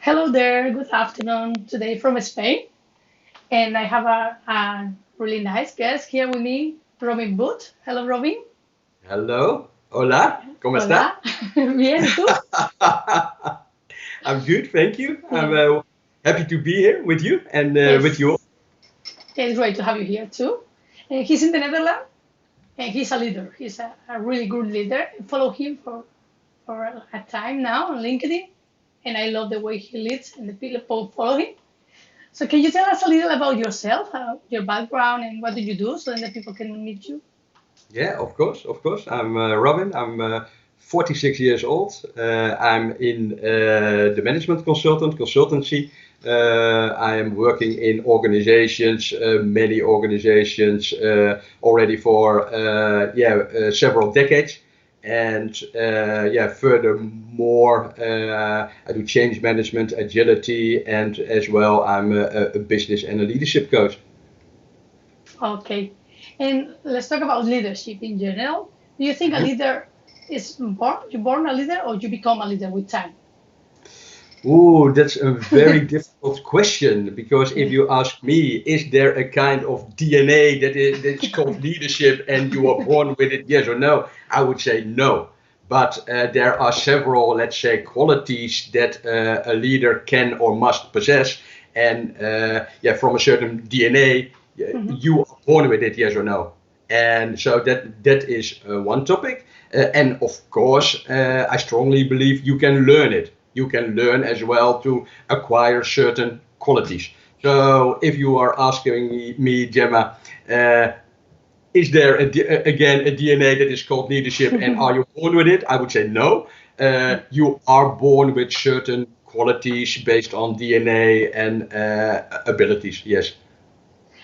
Hello there, good afternoon. Today from Spain, and I have a really nice guest here with me, Robin Booth. Hello, Robin. Hello, hola, ¿cómo está? Hola. Bien, ¿y tú? I'm good, thank you. I'm Yeah. happy to be here with you and with you all. It's, it's great to have you here too. And he's in the Netherlands, and he's a leader. He's a really good leader. I follow him for a time now on LinkedIn, and I love the way he leads, and the people follow him. So can you tell us a little about yourself, your background, and what do you do, so that people can meet you? Yeah, of course, of course. I'm Robin. I'm 46 years old. I'm in the management consultancy. I am working in organizations, many organizations, already for several decades. And furthermore, I do change management, agility, and as well, I'm a business and a leadership coach. Okay. And let's talk about leadership in general. Do you think a leader is born? You born a leader or you become a leader with time? Ooh, that's a very difficult question because if Yeah. you ask me, is there a kind of DNA that's called leadership and you are born with it, yes or no? I would say no. But there are several, let's say, qualities that a leader can or must possess. And from a certain DNA, Mhm. you are born with it, yes or no? And so that is one topic. And of course, I strongly believe you can learn it. You can learn as well to acquire certain qualities. So if you are asking me, Gemma, uh, is there again a DNA that is called leadership, and are you born with it? I would say no. You are born with certain qualities based on DNA and abilities. Yes.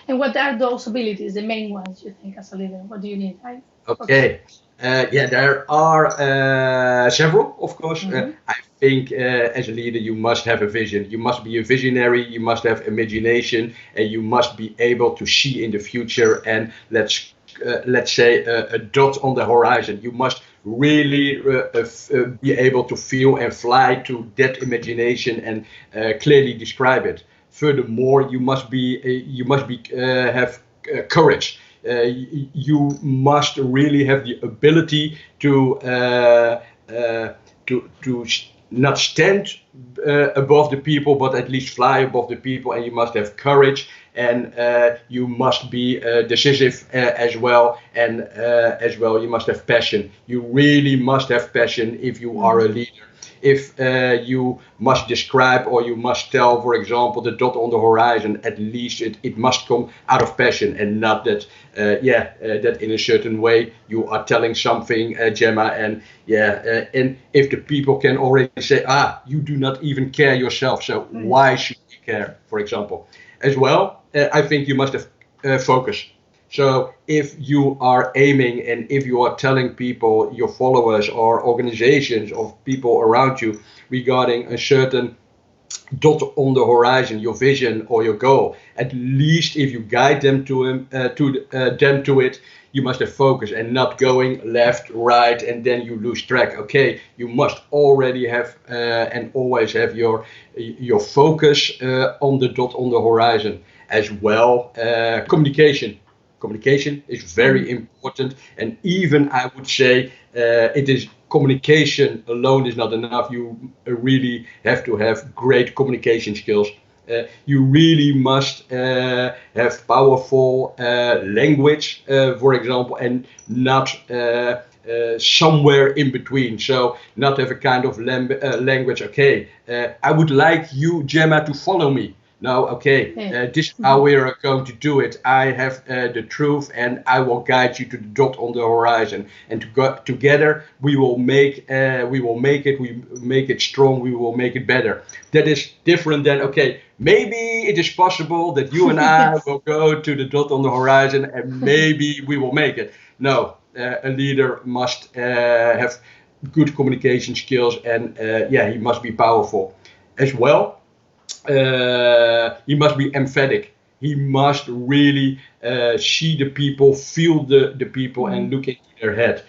And what are those abilities, the main ones you think as a leader? What do you need? I focus. Okay. There are several, of course. Hmm. I think as a leader, you must have a vision. You must be a visionary. You must have imagination, and you must be able to see in the future. And let's say a dot on the horizon. You must really be able to feel and fly to that imagination and clearly describe it. Furthermore, you must be have courage. You must really have the ability to not stand above the people, but at least fly above the people. And you must have courage, and you must be decisive as well. And as well, you must have passion. You really must have passion if you are a Hmm. leader. If you must describe or you must tell, for example, the dot on the horizon, at least it must come out of passion and not that, that in a certain way you are telling something, Gemma, and if the people can already say, you do not even care yourself, so why Yes. should we care, for example? As well, I think you must have focus. So if you are aiming and if you are telling people, your followers or organizations of people around you regarding a certain dot on the horizon, your vision or your goal, at least if you guide them to it, you must have focus and not going left, right, and then you lose track. Okay, you must already have and always have your focus on the dot on the horizon as well. Communication is very Hmm. important, and even I would say it is communication alone is not enough. You really have to have great communication skills. You really must have powerful language, for example, and not somewhere in between. So not have a kind of language. Okay, I would like you, Gemma, to follow me. No, okay, Yeah. this is Hmm. how we are going to do it. I have the truth, and I will guide you to the dot on the horizon. And together we will make it. We make it strong. We will make it better. That is different than okay. Maybe it is possible that you and I Yes. will go to the dot on the horizon, and maybe we will make it. No, a leader must have good communication skills, and he must be powerful as well. He must be emphatic. He must really see the people, feel the people, Hmm. and look into their head.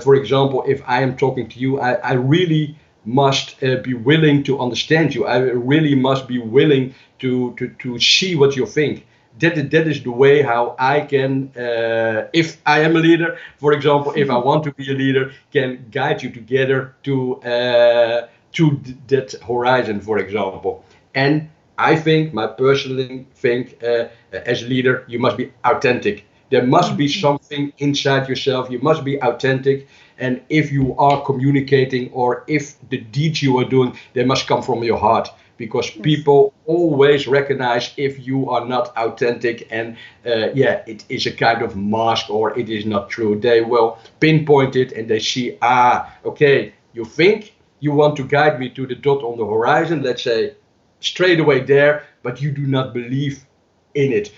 For example, if I am talking to you, I really must be willing to understand you. I really must be willing to see what you think. That is the way how I can, if I am a leader, for example, if I want to be a leader, can guide you together to that horizon, for example. And I think, my personally think, as a leader, you must be authentic. There must be something inside yourself. You must be authentic. And if you are communicating, or if the deeds you are doing, they must come from your heart, because Yes. people always recognize if you are not authentic, and yeah, it is a kind of mask, or it is not true. They will pinpoint it and they see, okay, you think you want to guide me to the dot on the horizon, let's say straight away there, but you do not believe in it.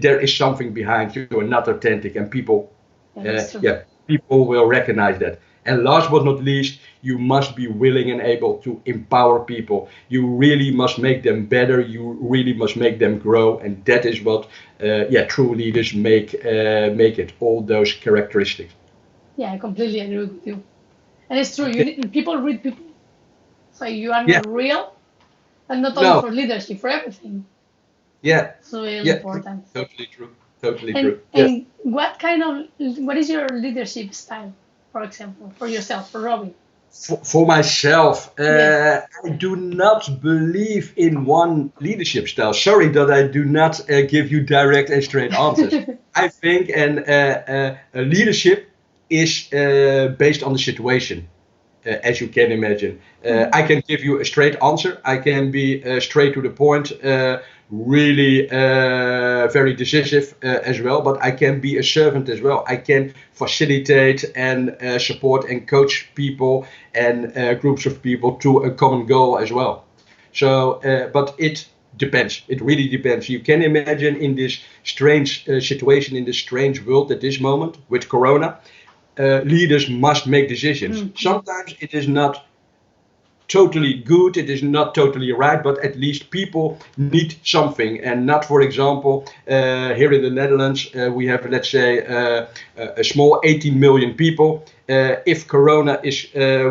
There is something behind. You are not authentic, and people, Yeah, that's true. yeah, people will recognize that. And last but not least, you must be willing and able to empower people. You really must make them better. You really must make them grow, and that is what, yeah, true leaders make it. All those characteristics. Yeah, I completely agree with you. And it's true. You Okay. need, people read people. So you are Yeah. not real, and not only No. for leadership, for everything. Yeah. It's really Yeah. True. important. Totally true. Totally And true. Yeah. and what is your leadership style, for example, for yourself, for Robin? For myself, Yes. I do not believe in one leadership style. Sorry that I do not give you direct and straight answers. I think a leadership is based on the situation, as you can imagine. Mhm. I can give you a straight answer. I can be straight to the point, really very decisive as well. But I can be a servant as well. I can facilitate and support and coach people and groups of people to a common goal as well. So, but it depends. It really depends. You can imagine in this strange situation, in this strange world at this moment with Corona, leaders must make decisions. Mhm. Sometimes it is not totally good, it is not totally right, but at least people need something. And not, for example, here in the Netherlands, we have, let's say, a small 18 million people. If Corona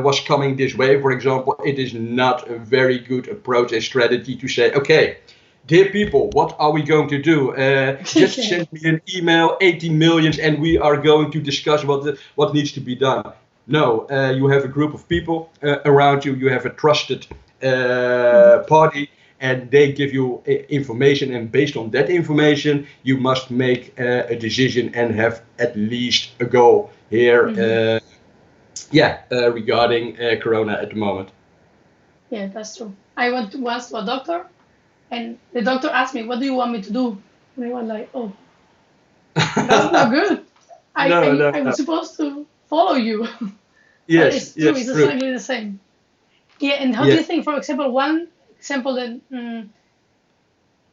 was coming this way, for example, it is not a very good approach and strategy to say, okay, dear people, what are we going to do? Just Yeah. send me an email, 18 millions, and we are going to discuss what needs to be done. No, you have a group of people around you. You have a trusted Mhm. party, and they give you information. And based on that information, you must make a decision and have at least a goal here. Mhm. Yeah, regarding Corona at the moment. Yeah, that's true. I went once to a doctor, and the doctor asked me, "What do you want me to do?" And I was like, "Oh, that's not good. I No, I no, I'm no. supposed to follow you." But Yes, it's true. yes, It's true. exactly the same. Yeah. And how do Yeah. you think, for example, one example that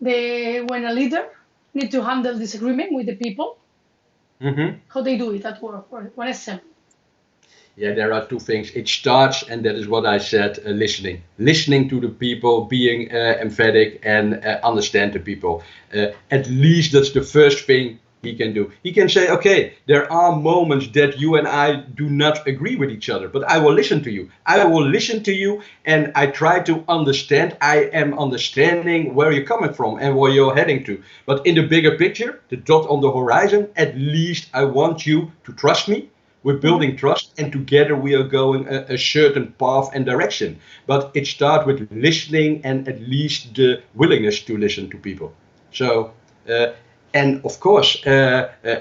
the when a leader need to handle disagreement with the people, Hmm. how they do it at work? For one example. Yeah, there are two things. It starts, and that is what I said, listening. Listening to the people, being emphatic, and understand the people. At least that's the first thing he can do. He can say, okay, there are moments that you and I do not agree with each other, but I will listen to you. I will listen to you, and I try to understand. I am understanding where you're coming from and where you're heading to. But in the bigger picture, the dot on the horizon, at least I want you to trust me. We're Mhm. building trust, and together we are going a certain path and direction. But it starts with listening and at least the willingness to listen to people. So, uh, and of course,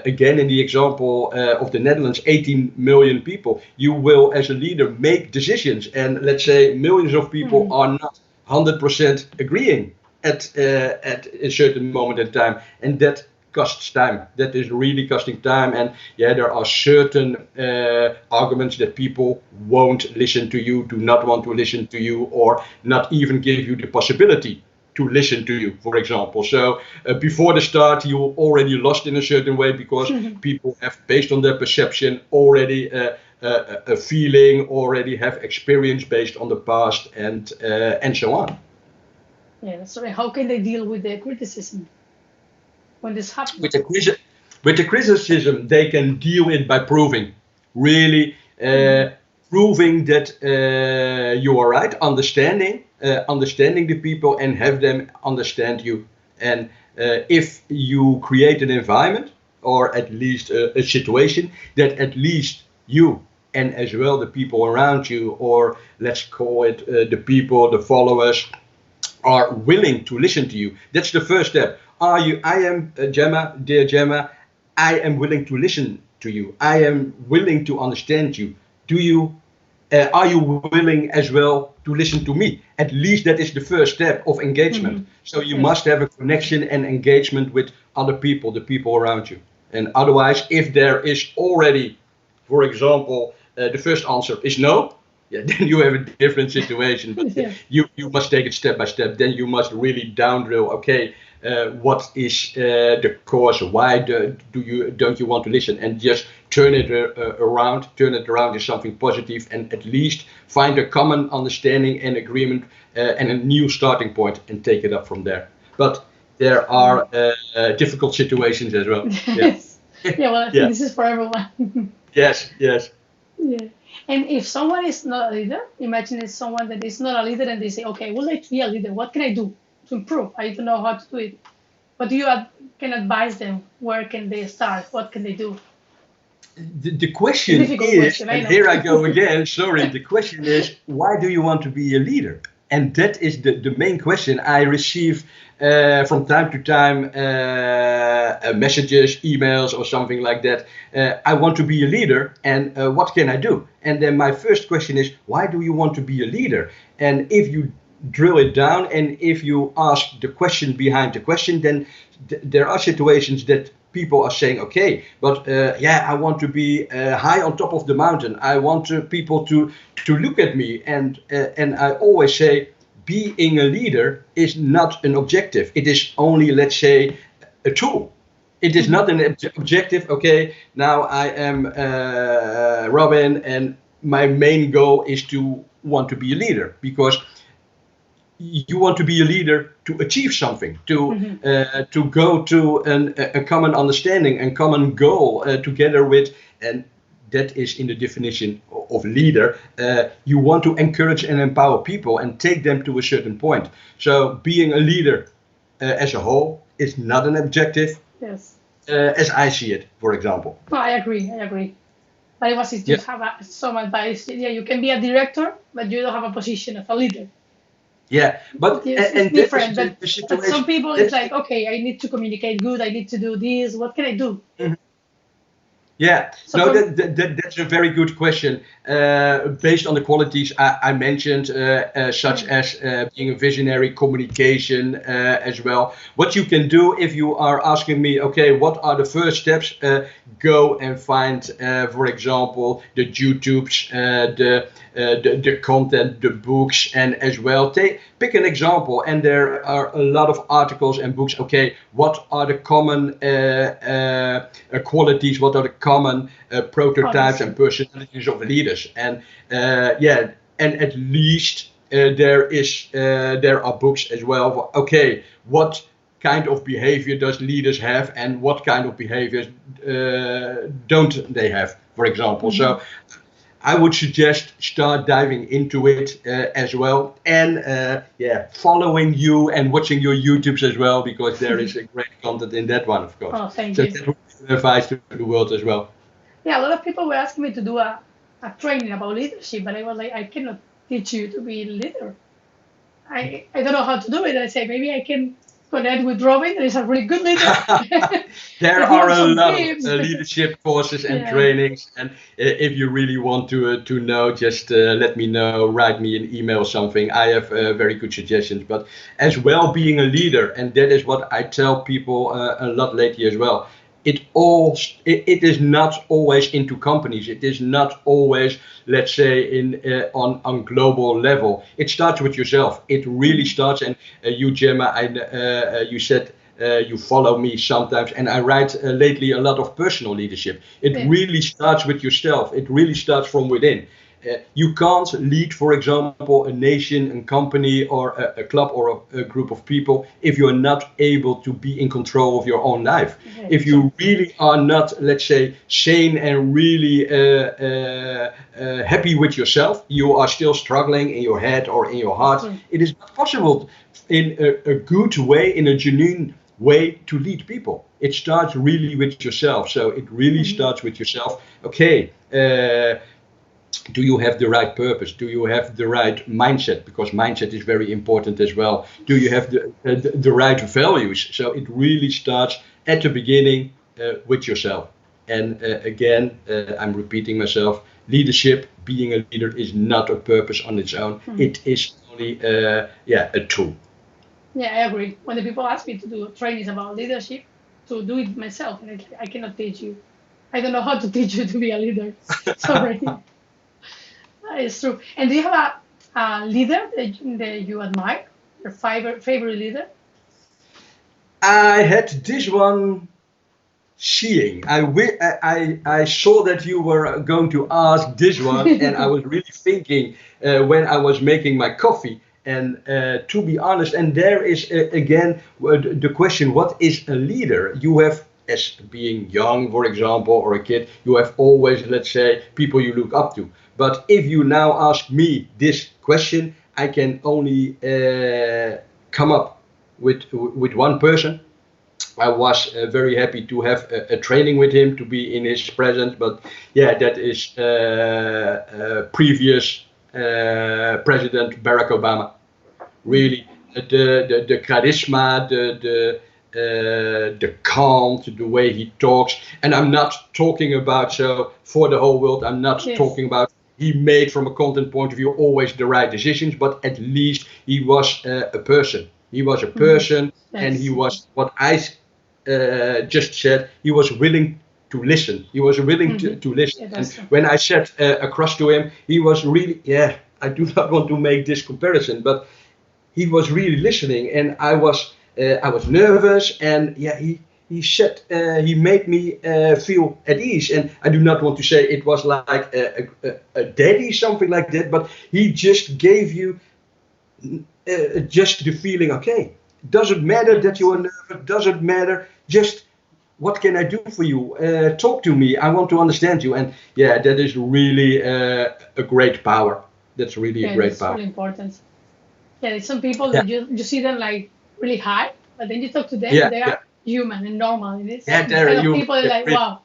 again, in the example of the Netherlands, 18 million people, you will, as a leader, make decisions. And let's say millions of people Mhm. are not 100% agreeing at a certain moment in time. And that costs time. That is really costing time. And yeah, there are certain arguments that people won't listen to you, do not want to listen to you, or not even give you the possibility to listen to you, for example. So before the start, you already lost in a certain way because people have, based on their perception, already a feeling, already have experience based on the past, and so on. Yeah. So how can they deal with the criticism when this happens? with the criti- with the criticism, they can deal it by proving really. Mhm. proving that you are right, understanding the people and have them understand you. And if you create an environment or at least a situation that at least you and as well the people around you, or let's call it the people, the followers, are willing to listen to you. That's the first step. I am Gemma, dear Gemma, I am willing to listen to you. I am willing to understand you. Do you are you willing as well to listen to me? At least that is the first step of engagement. So you Yes. must have a connection and engagement with other people, the people around you. And otherwise, if there is already, for example, the first answer is no, yeah, then you have a different situation. But Yeah. you must take it step by step. Then you must really down drill. Okay, what is the cause? Why don't you want to listen? And just turn it around. Turn it around to something positive, and at least find a common understanding and agreement and a new starting point, and take it up from there. But there are difficult situations as well. Yeah. Yes. Yeah, well, I think Yeah. this is for everyone. Yes. Yes. Yeah. And if someone is not a leader, imagine it's someone that is not a leader and they say, okay, I would like to be a leader. What can I do to improve? I don't know how to do it. What do you can advise them? Where can they start? What can they do? The It's a question difficult is, question, I and know. here I go again, sorry, the question is, why do you want to be a leader? And that is the main question. I receive from time to time messages, emails, or something like that. I want to be a leader, and what can I do? And then my first question is, why do you want to be a leader? And if you drill it down, and if you ask the question behind the question, then there are situations that people are saying, okay, but yeah, I want to be high on top of the mountain. I want people to look at me, and I always say, being a leader is not an objective. It is only, let's say, a tool. It is not an objective. Okay, now I am Robin, and my main goal is to want to be a leader, because you want to be a leader to achieve something, to go to a common understanding and common goal together with, and that is in the definition of leader. You want to encourage and empower people and take them to a certain point. So being a leader as a whole is not an objective, Yes. as I see it, for example. No, I agree. I agree. But it was Yeah, just have some advice. Yeah, you can be a director, but you don't have a position of a leader. yeah, but Yes, it's and that is different. the But some situation. people, it's That's like, okay, I need to communicate good. I need to do this. What can I do? the, Yeah, So no, for that's a very good question. Based on the qualities I mentioned, such yeah, as being a visionary, communication as well. What you can do if you are asking me, okay, what are the first steps? Go and find, for example, the YouTubes, the content, the books, and as well, pick an example. And there are a lot of articles and books. Okay, what are the common qualities? What are the common prototypes qualities. and personalities of leaders? And yeah, and at least there are books as well. Okay, what kind of behavior does leaders have, and what kind of behaviors don't they have, for example? Mm-hmm. So I would suggest start diving into it as well, and yeah, following you and watching your YouTubes as well, because there is a great content in that one, of course. Oh, thank So you. that would be advice to the world as well. Yeah, a lot of people were asking me to do a training about leadership, but I was like, I cannot teach you to be a leader. I don't know how to do it. And I say, maybe I can connect with Robin, that is a really good leader. There If you are have a some lot of tips. leadership courses and Yeah. trainings, and if you really want to know, just let me know, write me an email or something. I have very good suggestions. But as well, being a leader, and that is what I tell people a lot lately as well. It is not always into companies. It is not always, let's say, in on global level. It starts with yourself. It really starts. And you, Gemma, you said you follow me sometimes, and I write lately a lot of personal leadership. It Yeah. really starts with yourself. It really starts from within. You can't lead, for example, a nation, a company, or a club, or a group of people if you're not able to be in control of your own life. Yeah, If you really are not, let's say, sane and really happy with yourself, you are still struggling in your head or in your heart. true. It is not possible in a good way, in a genuine way, to lead people. It starts really with yourself. So it really starts with yourself. Okay, do you have the right purpose? Do you have the right mindset? Because mindset is very important as well. Do you have the right values? So it really starts at the beginning with yourself. And again, I'm repeating myself. Leadership, being a leader, is not a purpose on its own. It is only a tool. Yeah, I agree. When the people ask me to do trainings about leadership, to do it myself, and I cannot teach you. I don't know how to teach you to be a leader. Sorry. That is true. And do you have a leader that you admire? Your favorite leader? I had this one seeing. I saw that you were going to ask this one, and I was really thinking when I was making my coffee. And to be honest, and there is again the question: what is a leader? You have, as being young, for example, or a kid, you have always, let's say, people you look up to. But if you now ask me this question, I can only come up with one person. I was very happy to have a training with him, to be in his presence. But yeah, that is previous President Barack Obama. Really, the charisma, the calm, the way he talks. And I'm not talking about, so for the whole world, I'm not Yes. talking about he made from a content point of view always the right decisions, but at least he was a person. He was a person, and he Yes. was what I just said. He was willing to listen. He was willing to listen. Yeah, And that's true. when I sat across to him, he was really, yeah, I do not want to make this comparison, but he was really listening, and I was nervous, and yeah, he said he made me feel at ease. And I do not want to say it was like a daddy, something like that, but he just gave you just the feeling. Okay, doesn't matter that you are nervous. Doesn't matter. Just what can I do for you? Talk to me. I want to understand you. And yeah, that is really a great power. That's really a Yeah, great that's power. really important. Yeah, there's some people Yeah, that you see them like really high, but then you talk to them and yeah, they yeah. are human and normal. And it's Yeah, this they're kind of human. people are Yeah, like, really. wow.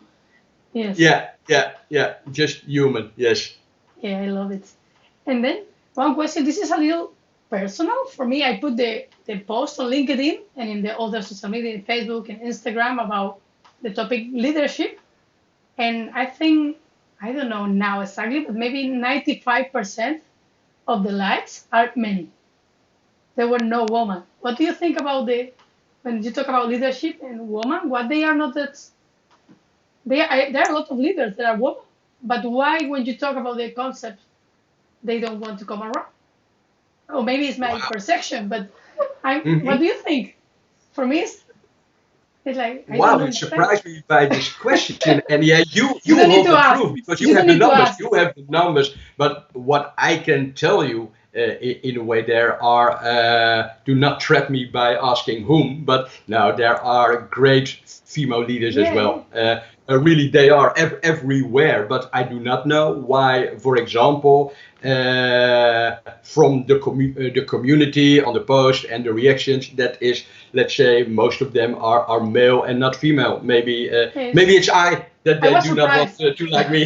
Yes. Yeah. Just human. Yes. Yeah, I love it. And then one question, this is a little personal. For me, I put the post on LinkedIn and in the other social media, Facebook and Instagram about the topic leadership. And I think, I don't know now exactly, but maybe 95% of the likes are men. There were no women. What do you think about when you talk about leadership and women? What they are not that, there are a lot of leaders that are women. But why, when you talk about the concept, they don't want to come around? Or maybe it's my Wow. perception, but what Hmm. do you think? For me, it's like, I don't Wow, you understand. surprised me by this question. And yeah, you You don't need hold to the ask. proof because you You don't have the need to numbers. ask. You have the numbers. But what I can tell you, in a way, there are. Do not trap me by asking whom, but now there are great female leaders as Yeah, yeah. well. Really, they are everywhere. But I do not know why. For example, from the community on the post and the reactions, that is, let's say, most of them are male and not female. Yes. Maybe it's I that I they was do not want surprised. to like me.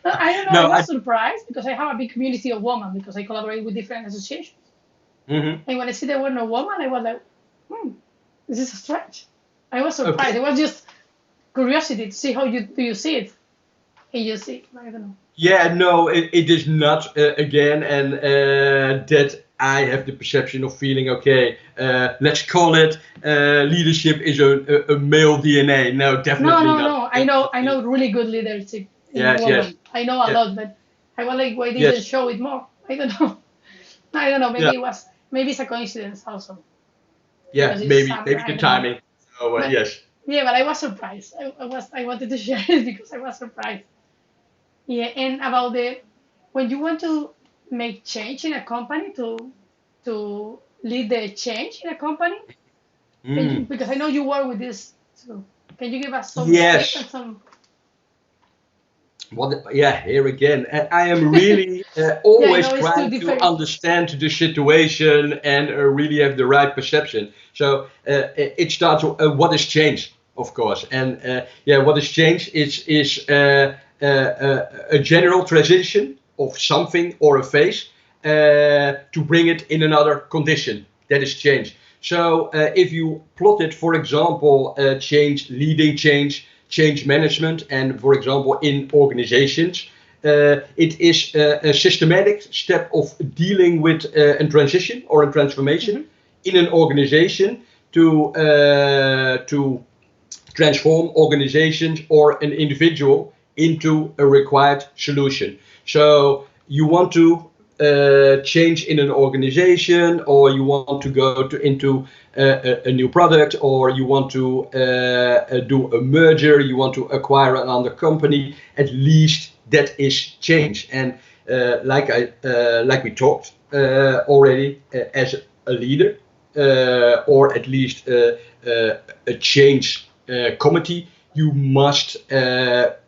No, I don't know. I No, was surprised because I have a big community of women because I collaborate with different associations. Mhm. And when I see there were no women, I was like, hmm, this is strange. I was surprised. Okay. It was just curiosity to see how you see it. And you see, I don't know. Yeah, no, it is not again, and that I have the perception of feeling okay. Let's call it leadership is a male DNA. No, No, definitely no, not. no. I Definitely. know really good leadership in Yes, yes, women. I know a yeah, lot, but I was like, why didn't yes, show it more? I don't know. I don't know. yeah, Maybe it's a coincidence also yeah. because it's Maybe summer. I the don't know. timing. So But yes. yeah, but I was surprised. I wanted to share it because I was surprised. Yeah, and about when you want to make change in a company to lead the change in a company, can you, Mm. because I know you work with this, so can you give us some tips and Yes. some? Yeah, here again. I am really Yeah, I always know it's too trying to different. understand the situation and really have the right perception. So it starts with what is change, of course. And yeah, what is change is a general transition of something or a phase to bring it in another condition. That is change. So if you plot it, for example, change, leading change, change management, and for example, in organizations, it is a systematic step of dealing with a transition or a transformation Hmm. in an organization to transform organizations or an individual into a required solution. So you want to change in an organization, or you want to go into a new product, or you want to do a merger, you want to acquire another company. At least that is change. And like we talked already, as a leader, or at least a change committee, you must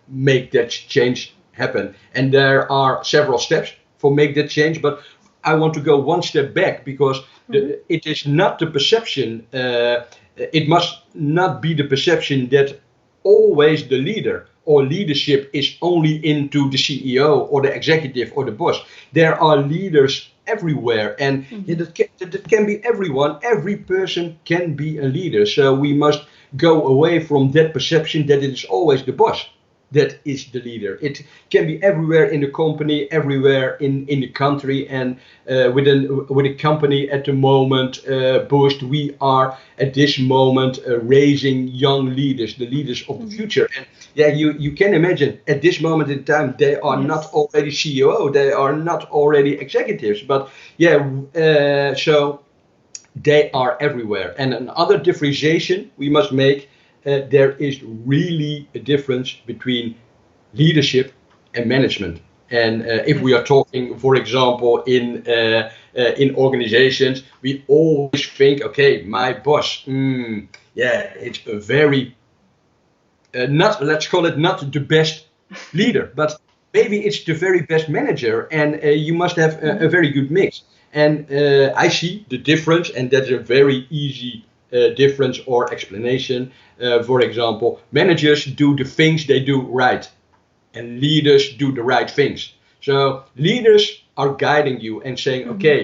make that change happen. And there are several steps for make that change. But I want to go one step back, because Hmm. it is not the perception. It must not be the perception that always the leader or leadership is only into the CEO or the executive or the boss. There are leaders everywhere, and yeah, Hmm. that can be everyone. Every person can be a leader. So we must go away from that perception that it is always the boss that is the leader. It can be everywhere in the company, everywhere in the country, and with a company at the moment, Boost, we are at this moment raising young leaders, the leaders of the Hmm. future. And yeah, you can imagine at this moment in time, they are not Yes. already CEO, they are not already executives, but yeah, so they are everywhere. And another differentiation we must make, there is really a difference between leadership and management. And if we Yes. are talking, for example, in organizations, we always think, okay, my boss, yeah, it's a very not, let's call it, not the best leader, but maybe it's the very best manager, and you must have a Hmm. very good mix. And I see the difference, and that's a very easy difference or explanation. For example, managers do the things they do right, and leaders do the right things. So leaders are guiding you and saying, Hmm. okay,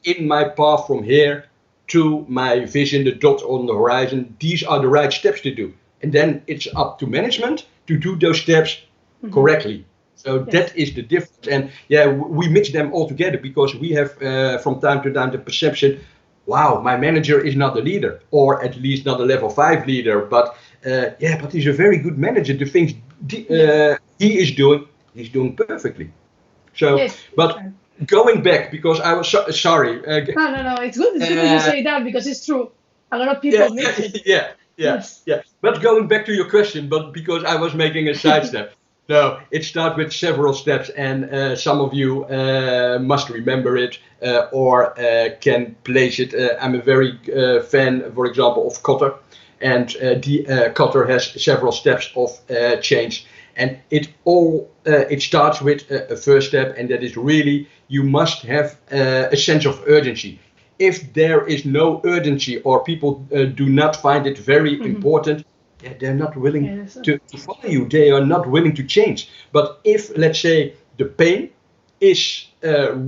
in my path from here to my vision, the dot on the horizon, these are the right steps to do. And then it's up to management to do those steps Hmm. correctly. So Yes. that is the difference. And yeah, we mix them all together, because we have from time to time the perception, wow, my manager is not a leader, or at least not a level 5 leader, but yeah, but he's a very good manager. The things Yes. he is doing, he's doing perfectly. So, Yes. That's but right. going back, because I was sorry. No, no, no. It's good. It's good that you Uh, say that because it's true. A lot of yeah, people mix it. yeah, yeah, Yes. yeah. But going back to your question, but because I was making a sidestep. No, it starts with several steps, and some of you must remember it or can place it. I'm a very fan, for example, of Kotter, and Kotter has several steps of change, and it starts with a first step, and that is really you must have a sense of urgency. If there is no urgency, or people do not find it very Hmm. important, yeah, they're not willing Yes. to follow you. They are not willing to change. But if, let's say, the pain is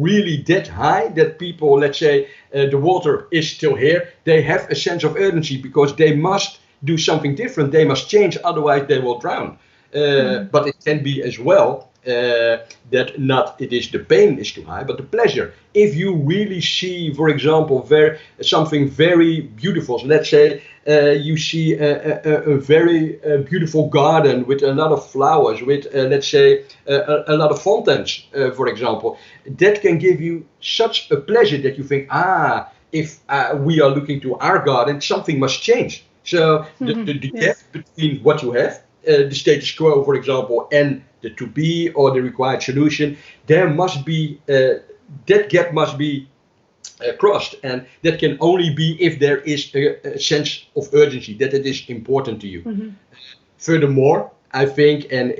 really that high that people, let's say, the water is still here, they have a sense of urgency, because they must do something different. They must change, otherwise they will drown. Hmm. But it can be as well that not it is the pain is too high, but the pleasure. If you really see, for example, something very beautiful, so let's say you see a very beautiful garden with a lot of flowers, with let's say a lot of fountains, for example, that can give you such a pleasure that you think, if we are looking to our garden, something must change. So Hmm. the gap Yes. between what you have, the status quo, for example, and the to be or the required solution, there must be that gap must be crossed, and that can only be if there is a sense of urgency that it is important to you. Mm-hmm. Furthermore, I think, and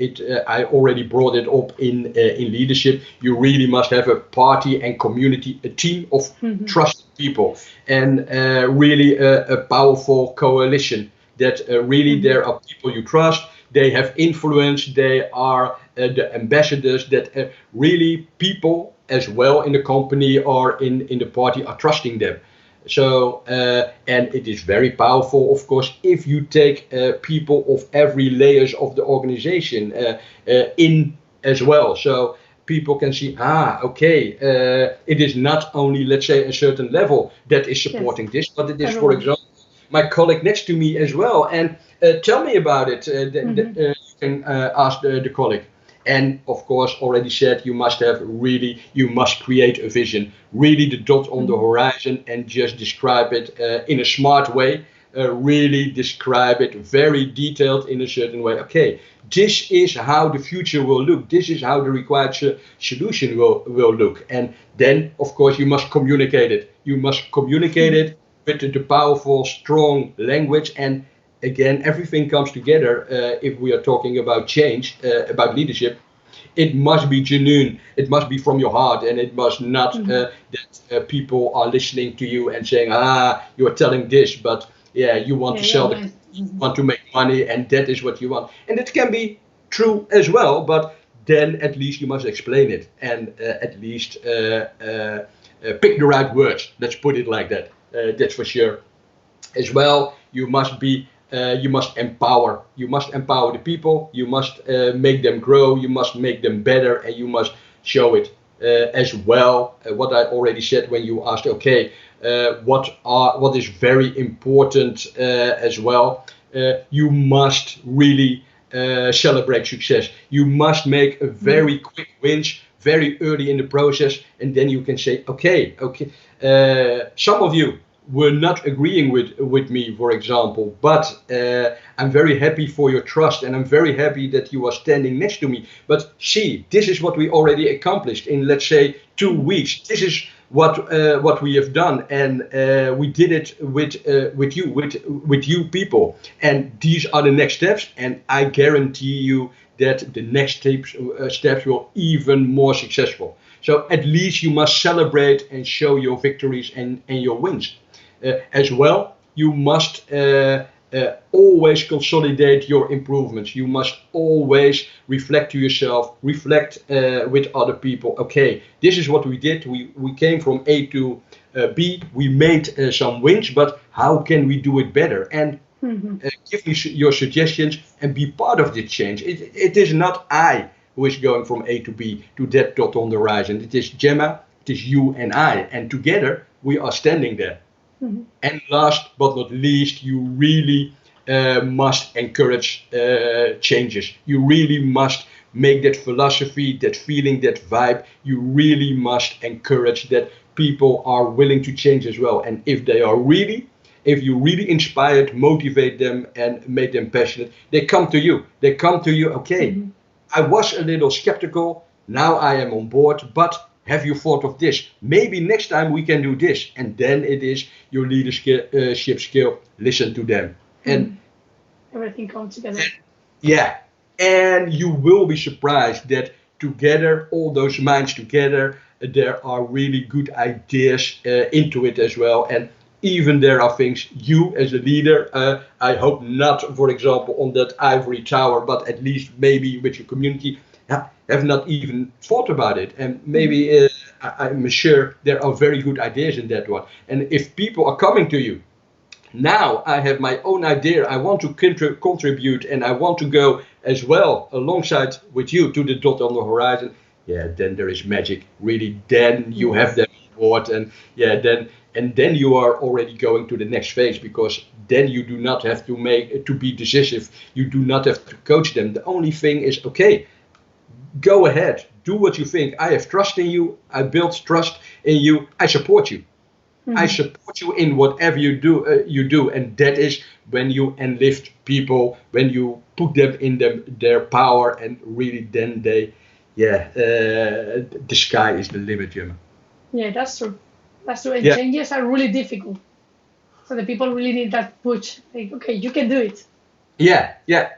I already brought it up in leadership, you really must have a party and community, a team of Mm-hmm. trusted people, Yes. and really a powerful coalition. That really Mm-hmm. there are people you trust. They have influence. They are the ambassadors. That really people as well in the company or in the party are trusting them. So, and it is very powerful, of course, if you take people of every layers of the organization in as well. So people can see, okay, it is not only, let's say, a certain level that is Yes. supporting this, but it is, for Everyone. example, my colleague next to me as well. And tell me about it. Mm-hmm. You can ask the colleague. And of course, already said, you must have really, you must create a vision, really the dot on the Mm-hmm. horizon, and just describe it in a smart way. Really describe it very detailed in a certain way. Okay, this is how the future will look. This is how the required solution will look. And then, of course, you must communicate it. You must communicate Mm-hmm. it with the powerful, strong language. And again, everything comes together if we are talking about change, about leadership. It must be genuine. It must be from your heart, and it must not Mm-hmm. that people are listening to you and saying, you are telling this, but yeah, you want Yeah, to yeah, sell the, nice. Mm-hmm. want to make money, and that is what you want. And it can be true as well, but then at least you must explain it, and at least pick the right words. Let's put it like that. That's for sure as well. You must empower. You must empower the people. You must make them grow. You must make them better, and you must show it as well. What I already said when you asked, okay, what is very important as well. You must really celebrate success. You must make a Mm-hmm. very quick wins very early in the process, and then you can say, okay. Some of you were not agreeing with me, for example, but I'm very happy for your trust, and I'm very happy that you are standing next to me. But see, this is what we already accomplished in, let's say, 2 weeks. This is what we have done, and we did it with you people. And these are the next steps, and I guarantee you that the next steps will even more successful. So at least you must celebrate and show your victories and your wins. As well, you must always consolidate your improvements. You must always reflect to yourself, reflect with other people. Okay, this is what we did. We came from A to B. We made some wins, but how can we do it better? And Mm-hmm. give me your suggestions and be part of the change. It is not I who is going from A to B to that dot on the horizon. It is Gemma, it is you and I. And together we are standing there. Mm-hmm. And last but not least, you really must encourage changes. You really must make that philosophy, that feeling, that vibe. You really must encourage that people are willing to change as well. And if you really inspired, motivate them, and make them passionate, they come to you. They come to you, okay, Mm-hmm. I was a little skeptical. Now I am on board, but have you thought of this? Maybe next time we can do this. And then it is your leadership skill. Listen to them. Mm-hmm. And Everything comes together. yeah, and you will be surprised that together, all those minds together, there are really good ideas into it as well. And even there are things you as a leader, I hope not, for example, on that ivory tower, but at least maybe with your community, have not even thought about it. And Mm-hmm. maybe I'm sure there are very good ideas in that one. And if people are coming to you, now I have my own idea. I want to contribute, and I want to go as well alongside with you to the dot on the horizon. Yeah, then there is magic. Really, then you have Yes. them on board, and yeah, then you are already going to the next phase, because then you do not have to be decisive. You do not have to coach them. The only thing is, okay, go ahead, do what you think. I have trust in you. I build trust in you. I support you. I Mhm. support you in whatever you do, and that is when you enlift people, when you put them in their power, and really then they, yeah, the sky is the limit, Jim. Yeah, that's true. That's true. And Yeah, changes are really difficult. So the people really need that push. Like, okay, you can do it. yeah, yeah.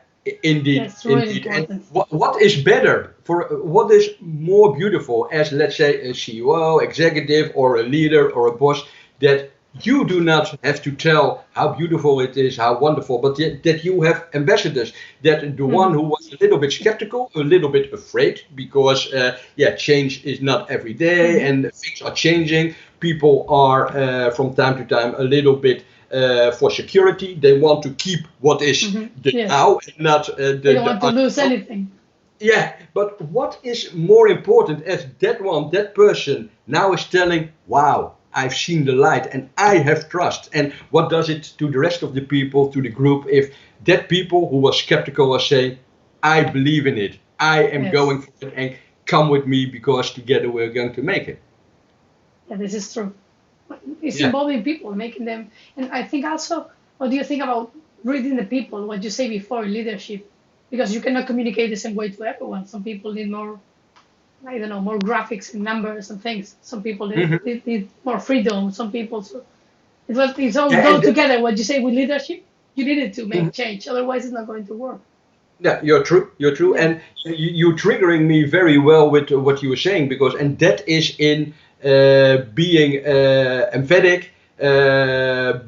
Indeed, That's really indeed. And important. what is better for what is more beautiful as, let's say, a CEO, executive, or a leader or a boss, that you do not have to tell how beautiful it is, how wonderful, but that you have ambassadors. That the one Hmm. who was a little bit skeptical, a little bit afraid, because yeah, change is not every day, Hmm. and things are changing. People are from time to time a little bit for security. They want to keep what is Hmm. the Yes. now, and not They the don't want to lose unknown. anything. Yeah, but what is more important, as that one, that person now is telling, wow, I've seen the light and I have trust. And what does it to the rest of the people, to the group, if that people who was skeptical are saying, I believe in it, I am Yes. going for it, and come with me because together we're going to make it. Yeah, this is true. It's Yeah. involving people, making them. And I think also, what do you think about reading the people? What you say before in leadership, because you cannot communicate the same way to everyone. Some people need more, I don't know, more graphics and numbers and things. Some people Mhm. need more freedom. Some people, so it's all Yeah, go and together. What you say with leadership, you need it to mhm. make change. Otherwise, it's not going to work. Yeah, you're true. You're true, Yeah. and you're triggering me very well with what you were saying, because, and that is in being emphatic,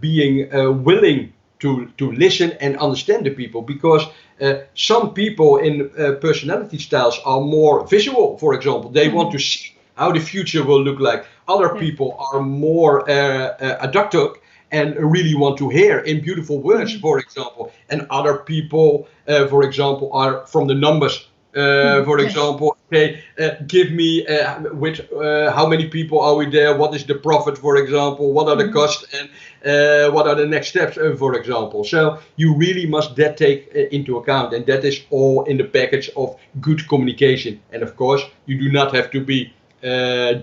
being willing to listen and understand the people, because some people in personality styles are more visual. For example, they want Hmm. to see how the future will look like. Other Yeah. people are more adductive and really want to hear in beautiful words, Hmm. for example. And other people, for example, are from the numbers. Hmm. For Yes. example, okay, give me which, how many people are we there? What is the profit, for example? What are the Hmm. costs, and what are the next steps, for example? So you really must that take into account, and that is all in the package of good communication. And of course, you do not have to be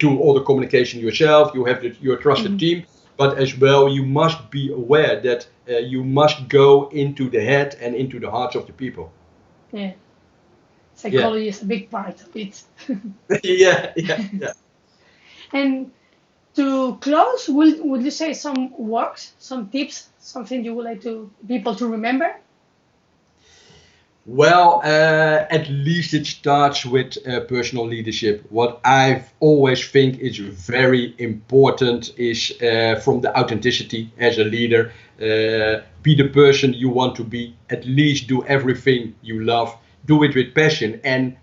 do all the communication yourself. You have your trusted Hmm. team, but as well you must be aware that you must go into the head and into the hearts of the people. Yeah. Yeah. Psychology is a big part of it. Yeah, yeah, yeah. And to close, would you say some works, some tips, something you would like to people to remember? Well, at least it starts with personal leadership. What I've always think is very important is from the authenticity as a leader. Be the person you want to be. At least do everything you love. Do it with passion and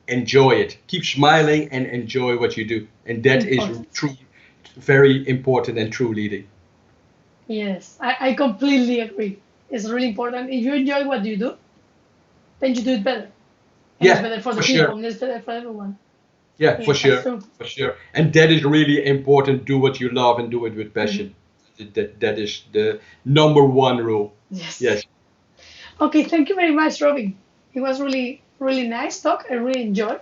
enjoy it. Keep smiling and enjoy what you do. And that is Important. true, very important and true leading. Yes, I completely agree. It's really important. If you enjoy what you do, then you do it better. And it's Yeah, better for the for people sure. and it's better for everyone. Yeah, for Yes, that's sure, true. for sure. And that is really important. Do what you love and do it with Hmm. passion. That is the number one rule. Yes. Yes. Okay, thank you very much, Robin. It was really, really nice talk. I really enjoyed.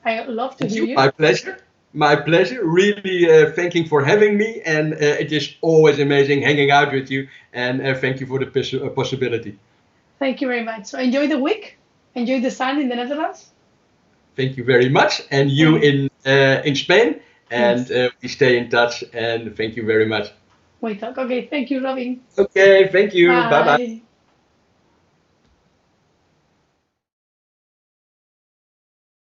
I love to Thank hear you. you. My pleasure. My pleasure. Really thanking for having me. And it is always amazing hanging out with you. And thank you for the possibility. Thank you very much. So enjoy the week. Enjoy the sun in the Netherlands. Thank you very much. And you And in Spain. And yes, we stay in touch. And thank you very much. we talk. Okay, thank you, Robin. Okay. Thank you. Bye bye. Bye.